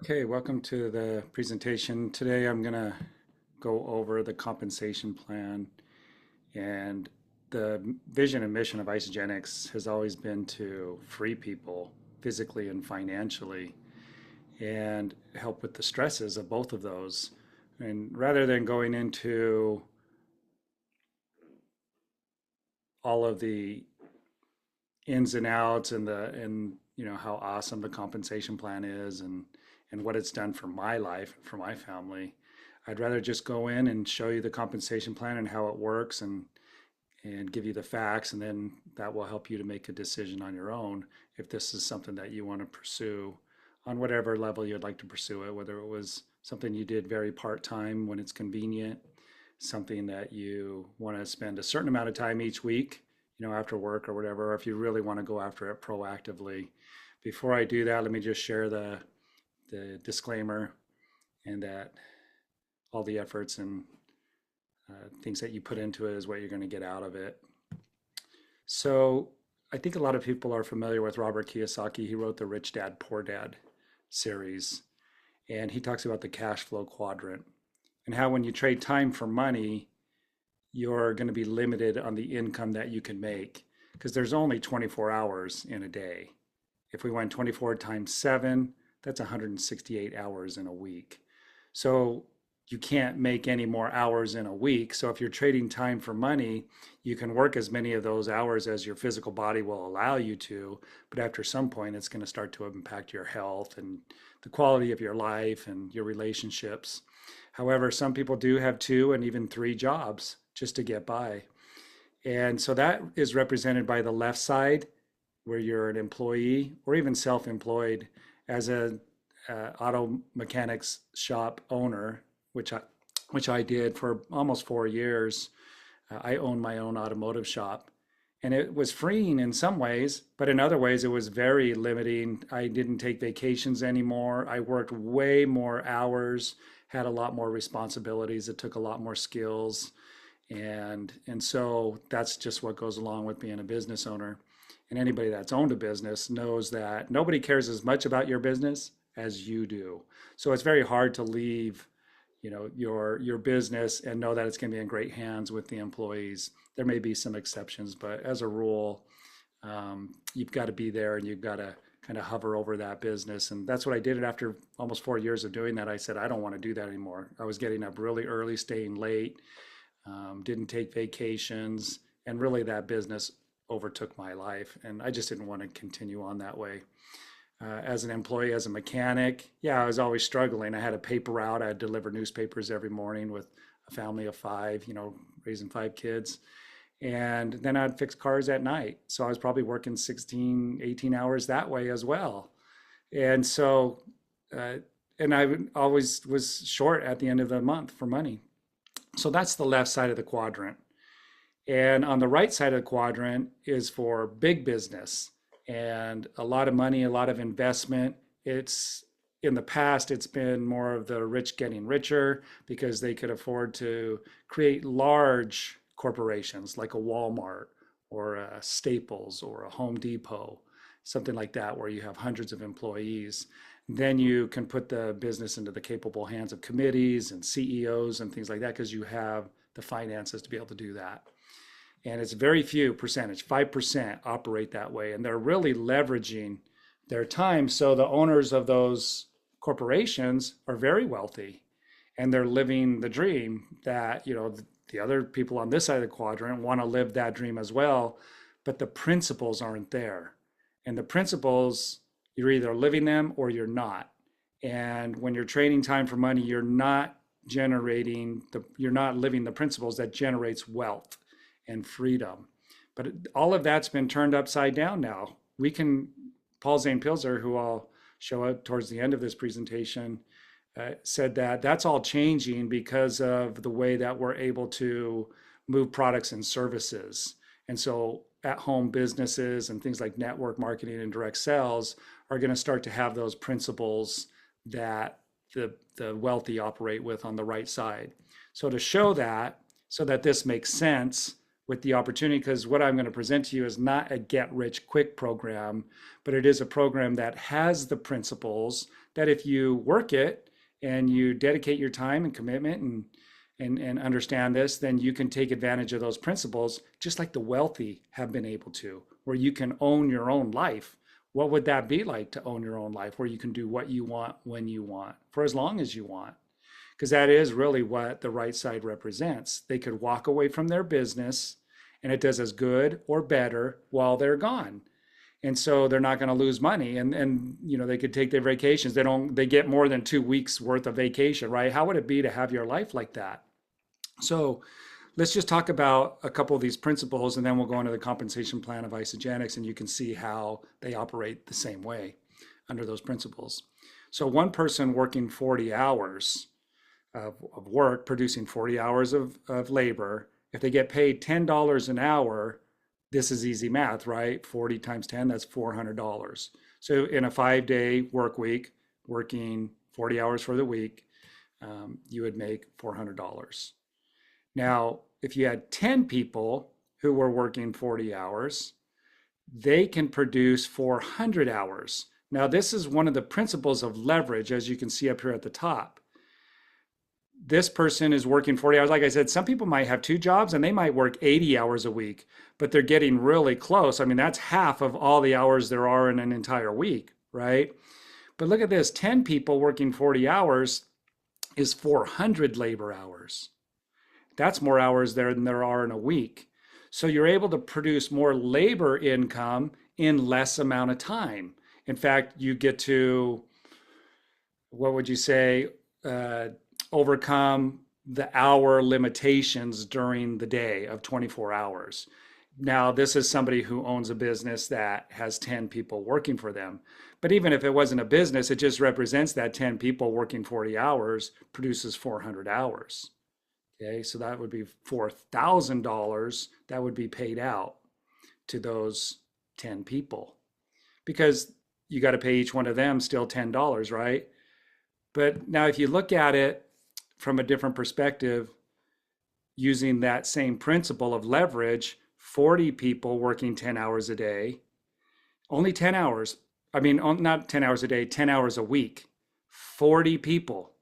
Okay, welcome to the presentation. Today I'm going to go over the compensation plan. And the vision and mission of Isogenics has always been to free people physically and financially and help with the stresses of both of those. And rather than going into all of the ins and outs and how awesome the compensation plan is and what it's done for my life, for my family. I'd rather just go in and show you the compensation plan and how it works and give you the facts, and then that will help you to make a decision on your own if this is something that you want to pursue on whatever level you'd like to pursue it, whether it was something you did very part-time when it's convenient, something that you want to spend a certain amount of time each week, after work or whatever, or if you really want to go after it proactively. Before I do that, let me just share the disclaimer and that all the efforts and things that you put into it is what you're going to get out of it. So I think a lot of people are familiar with Robert Kiyosaki. He wrote the Rich Dad, Poor Dad series, and he talks about the cash flow quadrant and how when you trade time for money, you're going to be limited on the income that you can make because there's only 24 hours in a day. If we went 24 times 7, that's 168 hours in a week. So you can't make any more hours in a week. So if you're trading time for money, you can work as many of those hours as your physical body will allow you to, but after some point, it's going to start to impact your health and the quality of your life and your relationships. However, some people do have 2 and even 3 jobs just to get by. And so that is represented by the left side, where you're an employee or even self-employed as a auto mechanics shop owner, which I did for almost 4 years. I owned my own automotive shop, and it was freeing in some ways, but in other ways it was very limiting. I didn't take vacations anymore. I worked way more hours, had a lot more responsibilities. It took a lot more skills, and so that's just what goes along with being a business owner. And anybody that's owned a business knows that nobody cares as much about your business as you do. So it's very hard to leave, your business and know that it's going to be in great hands with the employees. There may be some exceptions, but as a rule, you've got to be there and you've got to kind of hover over that business. And that's what I did. And after almost 4 years of doing that, I said, I don't want to do that anymore. I was getting up really early, staying late, didn't take vacations, and really that business overtook my life. And I just didn't want to continue on that way. As an employee, as a mechanic, yeah, I was always struggling. I had a paper route. I'd deliver newspapers every morning with a family of 5, raising 5 kids. And then I'd fix cars at night. So I was probably working 16, 18 hours that way as well. And so, uh, and I always was short at the end of the month for money. So that's the left side of the quadrant. And on the right side of the quadrant is for big business and a lot of money, a lot of investment. It's in the past, it's been more of the rich getting richer because they could afford to create large corporations like a Walmart or a Staples or a Home Depot, something like that, where you have hundreds of employees. Then you can put the business into the capable hands of committees and CEOs and things like that because you have the finances to be able to do that. And it's very few percentage, 5% operate that way. And they're really leveraging their time. So the owners of those corporations are very wealthy and they're living the dream that, the other people on this side of the quadrant want to live that dream as well. But the principles aren't there. And the principles, you're either living them or you're not. And when you're trading time for money, you're not living the principles that generates wealth and freedom. But all of that's been turned upside down now. Paul Zane Pilzer, who I'll show up towards the end of this presentation, said that that's all changing because of the way that we're able to move products and services. And so at-home businesses and things like network marketing and direct sales are going to start to have those principles that the wealthy operate with on the right side. So to show that, so that this makes sense with the opportunity, because what I'm going to present to you is not a get rich quick program, but it is a program that has the principles that if you work it and you dedicate your time and commitment and understand this, then you can take advantage of those principles just like the wealthy have been able to, where you can own your own life. What would that be like to own your own life, where you can do what you want when you want for as long as you want? Because that is really what the right side represents. They could walk away from their business and it does as good or better while they're gone. And so they're not going to lose money, and they could take their vacations. They get more than 2 weeks worth of vacation, right? How would it be to have your life like that? So let's just talk about a couple of these principles, and then we'll go into the compensation plan of Isagenix, and you can see how they operate the same way under those principles. So one person working 40 hours of work, producing 40 hours of labor, if they get paid $10 an hour, this is easy math, right? 40 times 10, that's $400. So in a 5-day work week, working 40 hours for the week, you would make $400. Now, if you had 10 people who were working 40 hours, they can produce 400 hours. Now, this is one of the principles of leverage, as you can see up here at the top. This person is working 40 hours. Like I said, some people might have 2 jobs and they might work 80 hours a week, but they're getting really close. I mean, that's half of all the hours there are in an entire week, right? But look at this, 10 people working 40 hours is 400 labor hours. That's more hours there than there are in a week. So you're able to produce more labor income in less amount of time. In fact, you get to, what would you say, overcome the hour limitations during the day of 24 hours. Now, this is somebody who owns a business that has 10 people working for them. But even if it wasn't a business, it just represents that 10 people working 40 hours produces 400 hours. Okay, so that would be $4,000 that would be paid out to those 10 people, because you got to pay each one of them still $10, right? But now if you look at it from a different perspective, using that same principle of leverage, 40 people working 10 hours a day, only 10 hours, I mean, not 10 hours a day, 10 hours a week, 40 people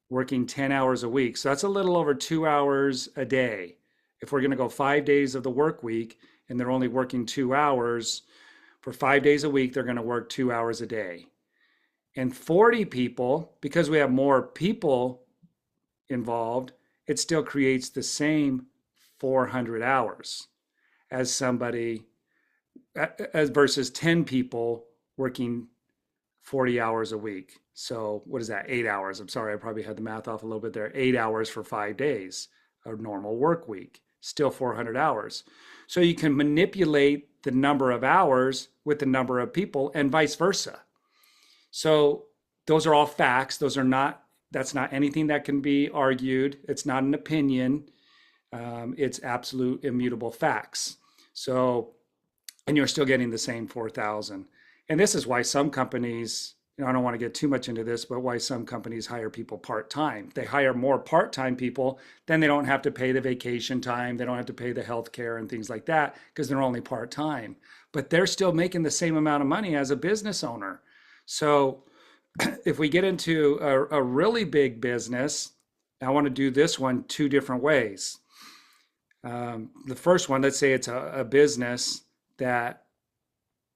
working 10 hours a week. So that's a little over 2 hours a day. If we're going to go 5 days of the work week and they're only working 2 hours, for 5 days a week, they're going to work 2 hours a day. And 40 people, because we have more people involved, it still creates the same 400 hours as somebody, as versus 10 people working 40 hours a week. So what is that? 8 hours. I'm sorry, I probably had the math off a little bit there. 8 hours for 5 days, a normal work week, still 400 hours. So you can manipulate the number of hours with the number of people and vice versa. So those are all facts. That's not anything that can be argued. It's not an opinion. It's absolute immutable facts. So, and you're still getting the same 4,000. And this is why some companies, I don't want to get too much into this, but why some companies hire people part-time. They hire more part-time people, then they don't have to pay the vacation time. They don't have to pay the health care and things like that because they're only part-time. But they're still making the same amount of money as a business owner. So if we get into a really big business, I want to do this one 2 different ways. The first one, let's say it's a business that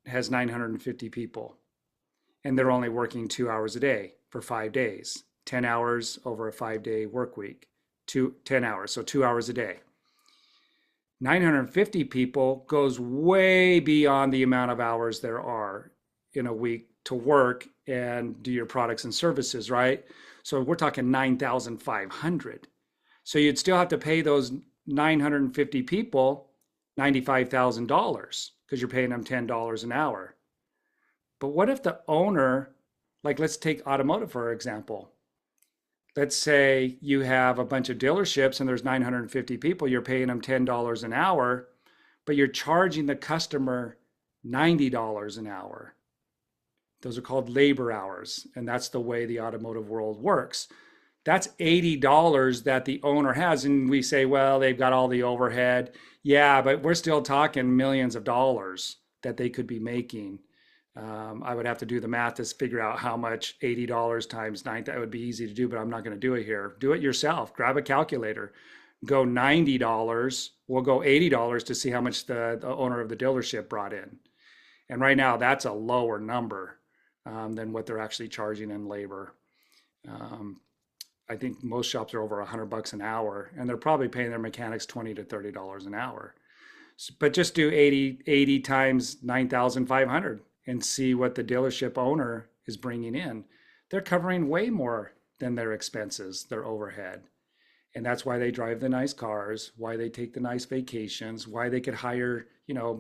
has 950 people and they're only working 2 hours a day for 5 days, 10 hours over a 5-day work week, 10 hours, so 2 hours a day. 950 people goes way beyond the amount of hours there are in a week to work and do your products and services, right? So we're talking 9,500. So you'd still have to pay those 950 people $95,000 because you're paying them $10 an hour. But what if the owner, like let's take automotive for example. Let's say you have a bunch of dealerships and there's 950 people, you're paying them $10 an hour, but you're charging the customer $90 an hour. Those are called labor hours, and that's the way the automotive world works. That's $80 that the owner has. And we say, well, they've got all the overhead. Yeah, but we're still talking millions of dollars that they could be making. I would have to do the math to figure out how much $80 times nine. That would be easy to do, but I'm not going to do it here. Do it yourself. Grab a calculator. Go $90. We'll go $80 to see how much the owner of the dealership brought in. And right now, that's a lower number than what they're actually charging in labor. Um, I think most shops are over $100 an hour, and they're probably paying their mechanics $20 to $30 an hour. But just do 80 times 9,500 and see what the dealership owner is bringing in. They're covering way more than their expenses, their overhead. And that's why they drive the nice cars, why they take the nice vacations, why they could hire,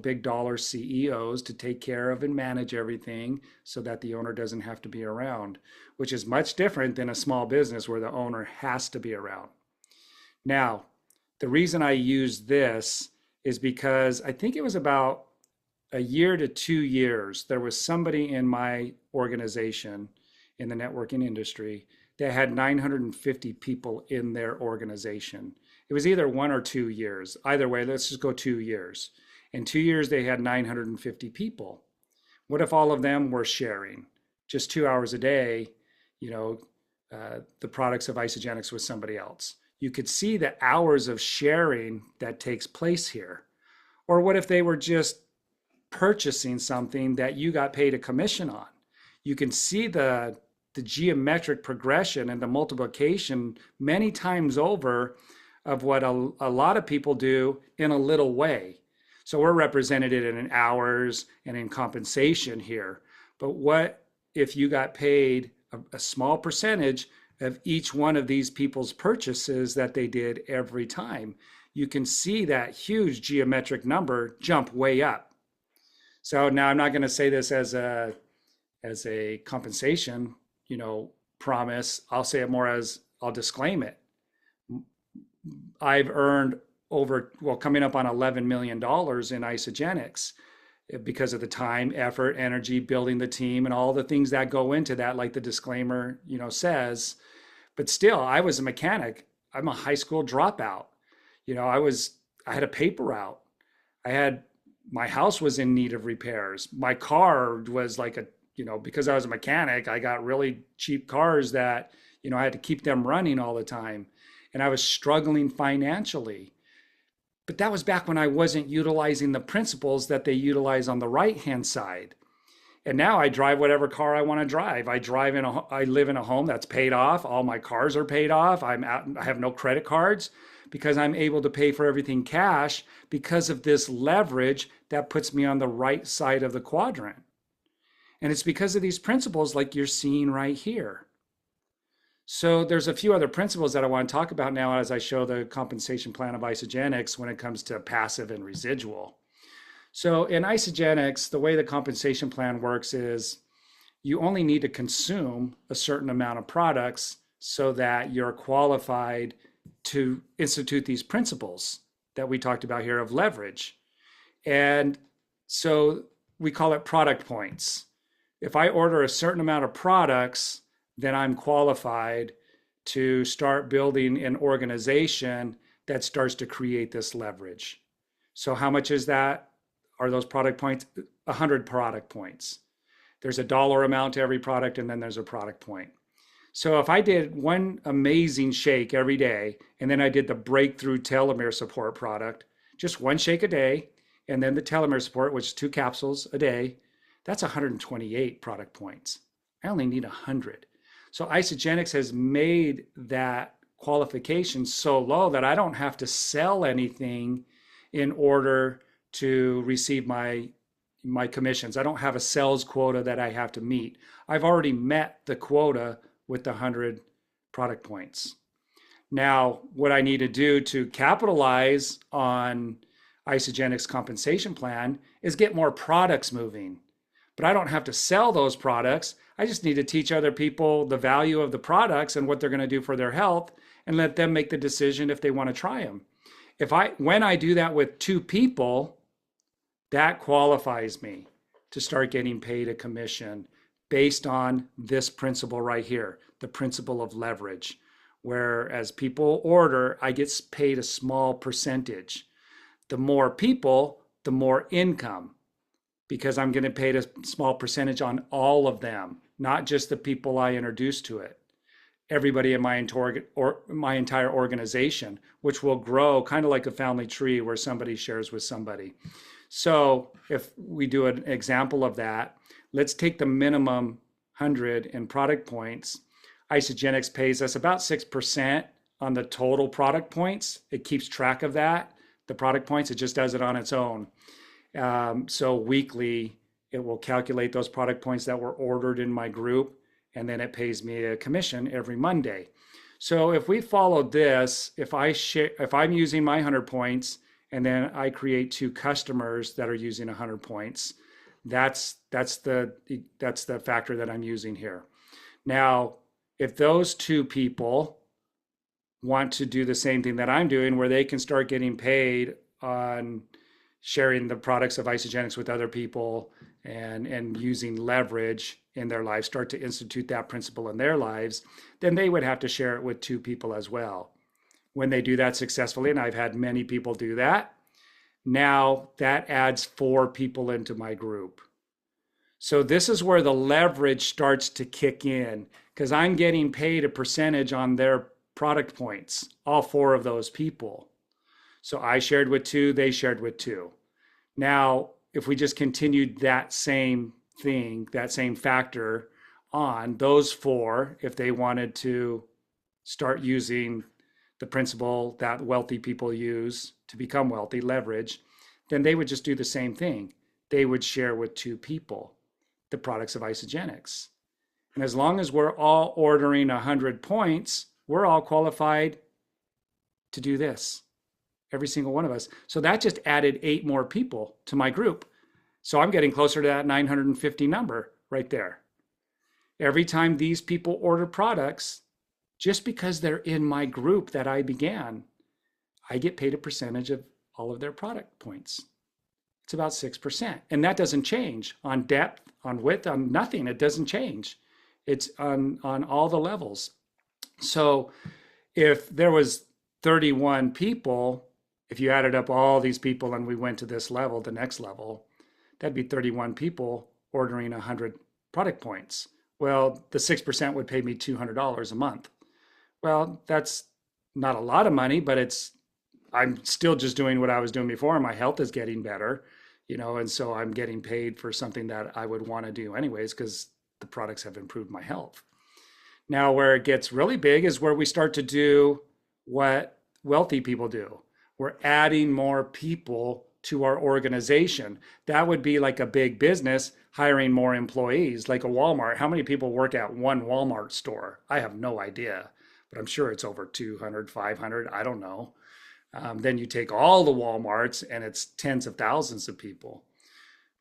big dollar CEOs to take care of and manage everything so that the owner doesn't have to be around, which is much different than a small business where the owner has to be around. Now, the reason I use this is because I think it was about a year to 2 years, there was somebody in my organization in the networking industry that had 950 people in their organization. It was either 1 or 2 years. Either way, let's just go 2 years. In 2 years, they had 950 people. What if all of them were sharing just 2 hours a day, the products of Isogenics with somebody else? You could see the hours of sharing that takes place here. Or what if they were just purchasing something that you got paid a commission on? You can see the geometric progression and the multiplication many times over of what a lot of people do in a little way. So we're represented in hours and in compensation here. But what if you got paid a small percentage of each one of these people's purchases that they did every time? You can see that huge geometric number jump way up. So now I'm not going to say this as a compensation, promise. I'll say it more as I'll disclaim it. I've earned coming up on $11 million in Isogenics because of the time, effort, energy, building the team, and all the things that go into that, like the disclaimer, says. But still, I was a mechanic. I'm a high school dropout. I had a paper route. My house was in need of repairs. My car was because I was a mechanic, I got really cheap cars that, I had to keep them running all the time. And I was struggling financially. But that was back when I wasn't utilizing the principles that they utilize on the right-hand side. And now I drive whatever car I want to drive. I live in a home that's paid off. All my cars are paid off. I have no credit cards because I'm able to pay for everything cash because of this leverage that puts me on the right side of the quadrant. And it's because of these principles like you're seeing right here. So there's a few other principles that I want to talk about now as I show the compensation plan of Isogenics when it comes to passive and residual. So in Isogenics, the way the compensation plan works is you only need to consume a certain amount of products so that you're qualified to institute these principles that we talked about here of leverage. And so we call it product points. If I order a certain amount of products, then I'm qualified to start building an organization that starts to create this leverage. So how much is that? Are those product points? 100 product points. There's a dollar amount to every product, and then there's a product point. So if I did one amazing shake every day, and then I did the breakthrough telomere support product, just one shake a day, and then the telomere support, which is 2 capsules a day, that's 128 product points. I only need 100. So Isogenics has made that qualification so low that I don't have to sell anything in order to receive my commissions. I don't have a sales quota that I have to meet. I've already met the quota with the 100 product points. Now, what I need to do to capitalize on Isogenics compensation plan is get more products moving. But I don't have to sell those products. I just need to teach other people the value of the products and what they're going to do for their health and let them make the decision if they want to try them. When I do that with 2 people, that qualifies me to start getting paid a commission based on this principle right here, the principle of leverage, Whereas people order, I get paid a small percentage. The more people, the more income, because I'm going to pay a small percentage on all of them, not just the people I introduce to it. Everybody in my entire organization, which will grow kind of like a family tree where somebody shares with somebody. So if we do an example of that, let's take the minimum 100 in product points. Isagenix pays us about 6% on the total product points. It keeps track of that, the product points. It just does it on its own. So weekly, it will calculate those product points that were ordered in my group, and then it pays me a commission every Monday. So if we followed this, if I'm using my 100 points and then I create 2 customers that are using 100 points, that's the factor that I'm using here. Now, if those 2 people want to do the same thing that I'm doing, where they can start getting paid on sharing the products of Isagenix with other people and using leverage in their lives, start to institute that principle in their lives, then they would have to share it with 2 people as well. When they do that successfully, and I've had many people do that, now that adds 4 people into my group. So this is where the leverage starts to kick in, because I'm getting paid a percentage on their product points, all 4 of those people. So I shared with 2, they shared with 2. Now, if we just continued that same thing, that same factor on those 4, if they wanted to start using the principle that wealthy people use to become wealthy, leverage, then they would just do the same thing. They would share with 2 people the products of Isagenix. And as long as we're all ordering 100 points, we're all qualified to do this, every single one of us. So that just added 8 more people to my group. So I'm getting closer to that 950 number right there. Every time these people order products, just because they're in my group that I began, I get paid a percentage of all of their product points. It's about 6%. And that doesn't change on depth, on width, on nothing. It doesn't change. It's on all the levels. So if there was 31 people, if you added up all these people and we went to this level, the next level, that'd be 31 people ordering 100 product points. Well, the 6% would pay me $200 a month. Well, that's not a lot of money, but I'm still just doing what I was doing before, and my health is getting better, and so I'm getting paid for something that I would want to do anyways, because the products have improved my health. Now, where it gets really big is where we start to do what wealthy people do. We're adding more people to our organization. That would be like a big business hiring more employees, like a Walmart. How many people work at one Walmart store? I have no idea, but I'm sure it's over 200, 500. I don't know. Then you take all the Walmarts and it's tens of thousands of people,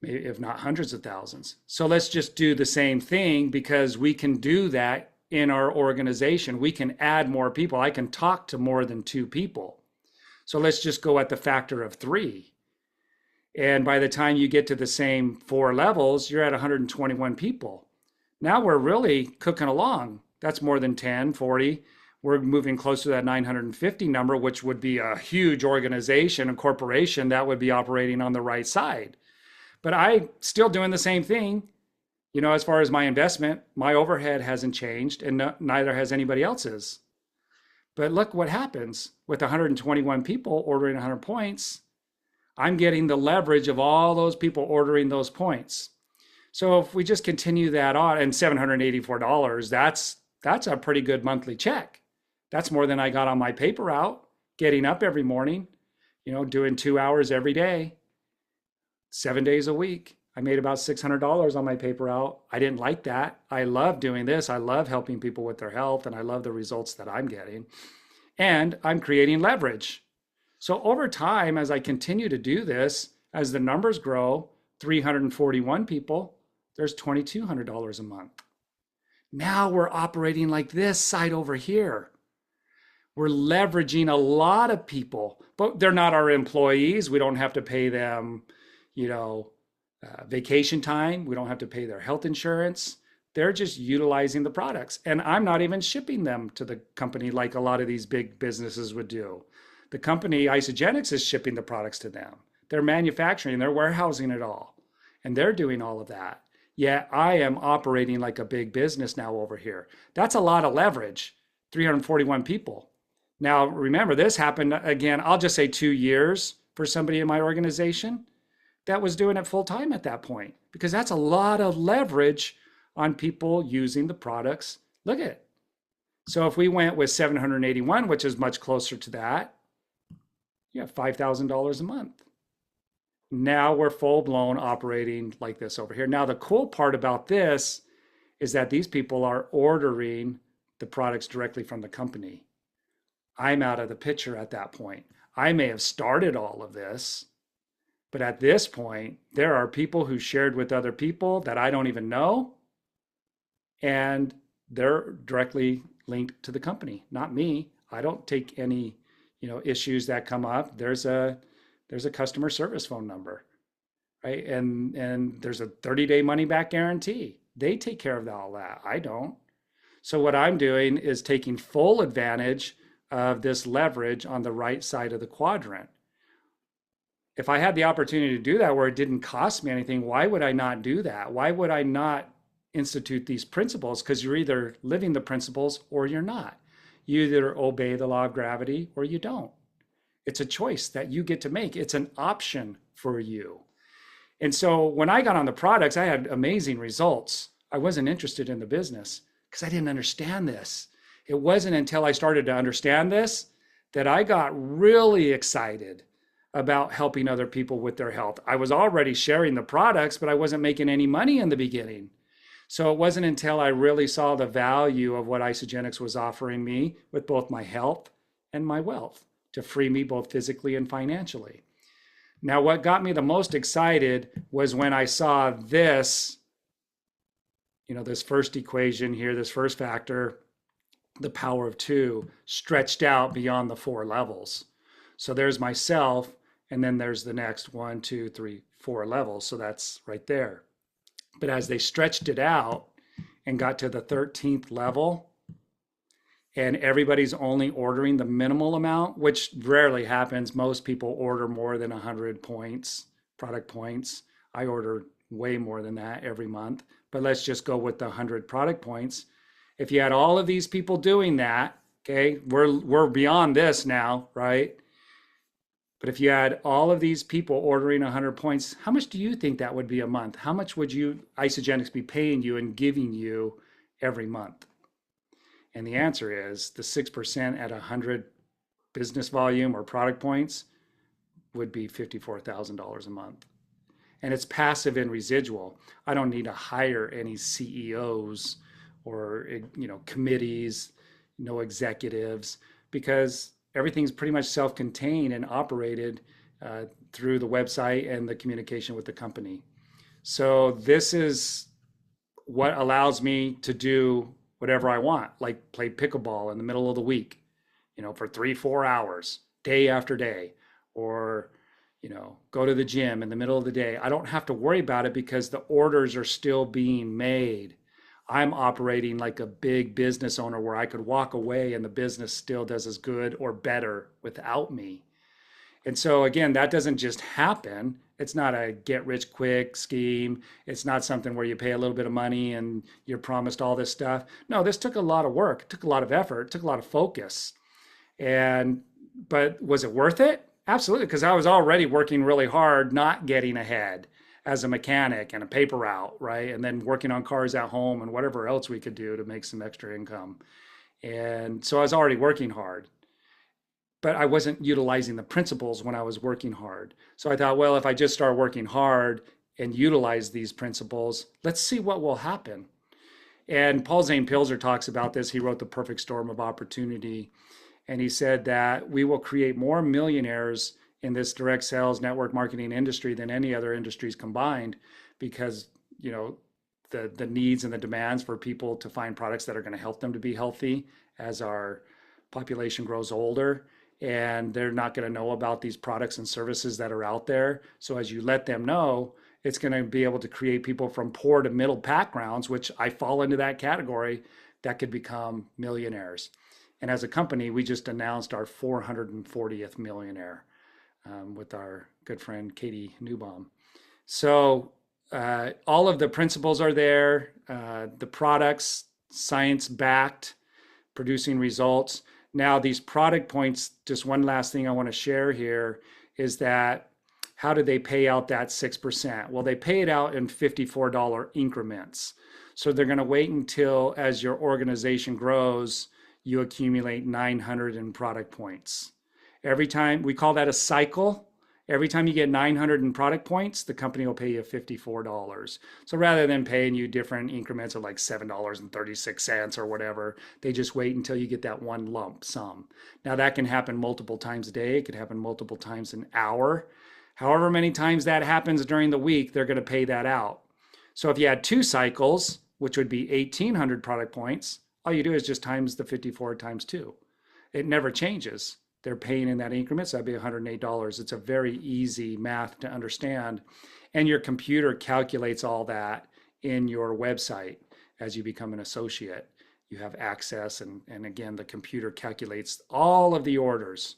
maybe if not hundreds of thousands. So let's just do the same thing, because we can do that in our organization. We can add more people. I can talk to more than 2 people. So let's just go at the factor of 3. And by the time you get to the same 4 levels, you're at 121 people. Now we're really cooking along. That's more than 10, 40. We're moving close to that 950 number, which would be a huge organization, a corporation that would be operating on the right side. But I'm still doing the same thing. As far as my investment, my overhead hasn't changed, and neither has anybody else's. But look what happens with 121 people ordering 100 points. I'm getting the leverage of all those people ordering those points. So if we just continue that on, and $784, that's a pretty good monthly check. That's more than I got on my paper route, getting up every morning, doing 2 hours every day, 7 days a week. I made about $600 on my paper route. I didn't like that. I love doing this. I love helping people with their health, and I love the results that I'm getting. And I'm creating leverage. So over time, as I continue to do this, as the numbers grow, 341 people, there's $2,200 a month. Now we're operating like this side over here. We're leveraging a lot of people, but they're not our employees. We don't have to pay them, vacation time. We don't have to pay their health insurance. They're just utilizing the products. And I'm not even shipping them to the company like a lot of these big businesses would do. The company, Isogenics, is shipping the products to them. They're manufacturing, they're warehousing it all, and they're doing all of that. Yet I am operating like a big business now over here. That's a lot of leverage, 341 people. Now, remember, this happened again, I'll just say 2 years for somebody in my organization that was doing it full time at that point, because that's a lot of leverage on people using the products. Look at it. So if we went with 781, which is much closer to that, you have $5,000 a month. Now we're full blown operating like this over here. Now, the cool part about this is that these people are ordering the products directly from the company. I'm out of the picture at that point. I may have started all of this, but at this point, there are people who shared with other people that I don't even know, and they're directly linked to the company, not me. I don't take any, issues that come up. There's a customer service phone number, right? And there's a 30-day money back guarantee. They take care of all that. I don't. So what I'm doing is taking full advantage of this leverage on the right side of the quadrant. If I had the opportunity to do that where it didn't cost me anything, why would I not do that? Why would I not institute these principles? Because you're either living the principles or you're not. You either obey the law of gravity or you don't. It's a choice that you get to make. It's an option for you. And so when I got on the products, I had amazing results. I wasn't interested in the business because I didn't understand this. It wasn't until I started to understand this that I got really excited about helping other people with their health. I was already sharing the products, but I wasn't making any money in the beginning. So it wasn't until I really saw the value of what Isogenics was offering me with both my health and my wealth to free me both physically and financially. Now, what got me the most excited was when I saw this, this first equation here, this first factor, the power of two, stretched out beyond the 4 levels. So there's myself, and then there's the next 1, 2, 3, 4 levels. So that's right there. But as they stretched it out and got to the 13th level, and everybody's only ordering the minimal amount, which rarely happens. Most people order more than 100 points, product points. I order way more than that every month, but let's just go with the 100 product points. If you had all of these people doing that, okay, we're beyond this now, right? But if you had all of these people ordering 100 points, how much do you think that would be a month? How much would Isogenics be paying you and giving you every month? And the answer is the 6% at 100 business volume or product points would be $54,000 a month. And it's passive and residual. I don't need to hire any CEOs or committees, no executives, because everything's pretty much self-contained and operated through the website and the communication with the company. So this is what allows me to do whatever I want, like play pickleball in the middle of the week, for 3-4 hours, day after day, or, go to the gym in the middle of the day. I don't have to worry about it because the orders are still being made. I'm operating like a big business owner where I could walk away and the business still does as good or better without me. And so again, that doesn't just happen. It's not a get rich quick scheme. It's not something where you pay a little bit of money and you're promised all this stuff. No, this took a lot of work, it took a lot of effort, it took a lot of focus. But was it worth it? Absolutely, because I was already working really hard, not getting ahead as a mechanic and a paper route, right? And then working on cars at home and whatever else we could do to make some extra income. And so I was already working hard, but I wasn't utilizing the principles when I was working hard. So I thought, well, if I just start working hard and utilize these principles, let's see what will happen. And Paul Zane Pilzer talks about this. He wrote The Perfect Storm of Opportunity. And he said that we will create more millionaires in this direct sales network marketing industry than any other industries combined, because the needs and the demands for people to find products that are going to help them to be healthy as our population grows older, and they're not going to know about these products and services that are out there. So as you let them know It's going to be able to create people from poor to middle backgrounds, which I fall into that category, that could become millionaires. And as a company, we just announced our 440th millionaire with our good friend Katie Newbaum. So all of the principles are there, the products, science backed, producing results. Now, these product points, just one last thing I want to share here is that how do they pay out that 6%? Well, they pay it out in $54 increments. So they're going to wait until, as your organization grows, you accumulate 900 in product points. Every time, we call that a cycle. Every time you get 900 in product points, the company will pay you $54. So rather than paying you different increments of like $7.36 or whatever, they just wait until you get that one lump sum. Now that can happen multiple times a day. It could happen multiple times an hour. However many times that happens during the week, they're going to pay that out. So if you had two cycles, which would be 1,800 product points, all you do is just times the 54 times two. It never changes. They're paying in that increment, so that'd be $108. It's a very easy math to understand. And your computer calculates all that in your website as you become an associate. You have access, and again, the computer calculates all of the orders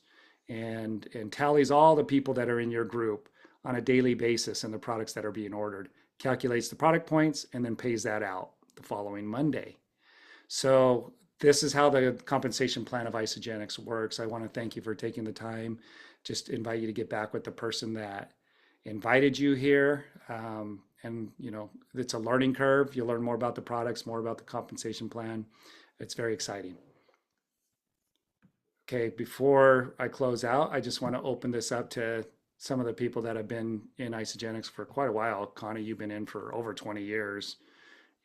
and tallies all the people that are in your group on a daily basis and the products that are being ordered, calculates the product points, and then pays that out the following Monday. So this is how the compensation plan of Isagenix works. I want to thank you for taking the time. Just invite you to get back with the person that invited you here. And it's a learning curve. You'll learn more about the products, more about the compensation plan. It's very exciting. Okay, before I close out, I just want to open this up to some of the people that have been in Isagenix for quite a while. Connie, you've been in for over 20 years.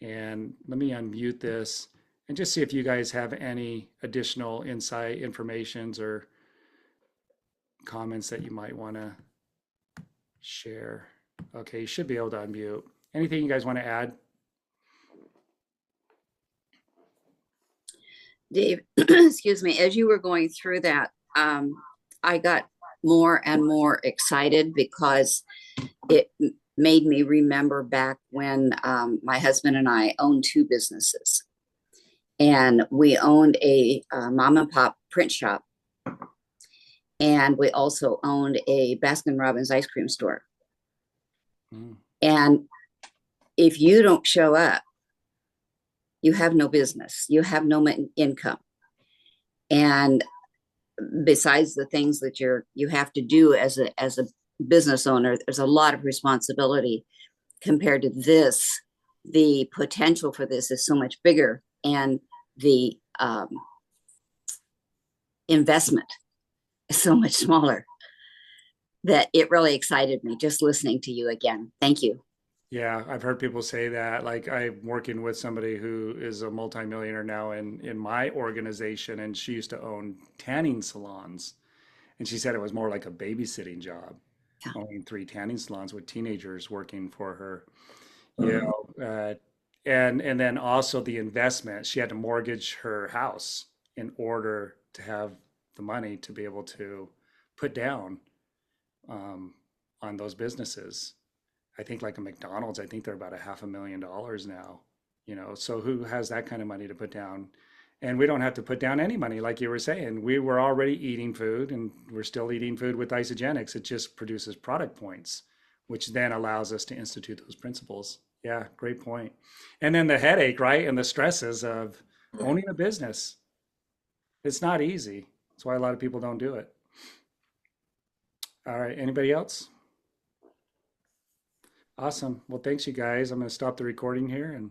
And let me unmute this and just see if you guys have any additional insight, informations, or comments that you might want to share. Okay, you should be able to unmute. Anything you guys want to add? Dave, excuse me, as you were going through that, I got more and more excited because it made me remember back when my husband and I owned two businesses. And we owned a mom and pop print shop. And we also owned a Baskin Robbins ice cream store. Mm. And if you don't show up, you have no business, you have no income. And besides the things that you have to do as a business owner, there's a lot of responsibility compared to this. The potential for this is so much bigger, and the investment is so much smaller, that it really excited me just listening to you again. Thank you. Yeah, I've heard people say that. Like, I'm working with somebody who is a multimillionaire now in my organization, and she used to own tanning salons. And she said it was more like a babysitting job, Yeah. owning three tanning salons with teenagers working for her. You know, and then also the investment. She had to mortgage her house in order to have the money to be able to put down on those businesses. I think like a McDonald's, I think they're about a $500,000 now, so who has that kind of money to put down? And we don't have to put down any money, like you were saying. We were already eating food, and we're still eating food with Isagenix. It just produces product points, which then allows us to institute those principles. Yeah, great point. And then the headache, right? And the stresses of owning a business. It's not easy. That's why a lot of people don't do it. All right, anybody else? Awesome. Well, thanks, you guys. I'm going to stop the recording here and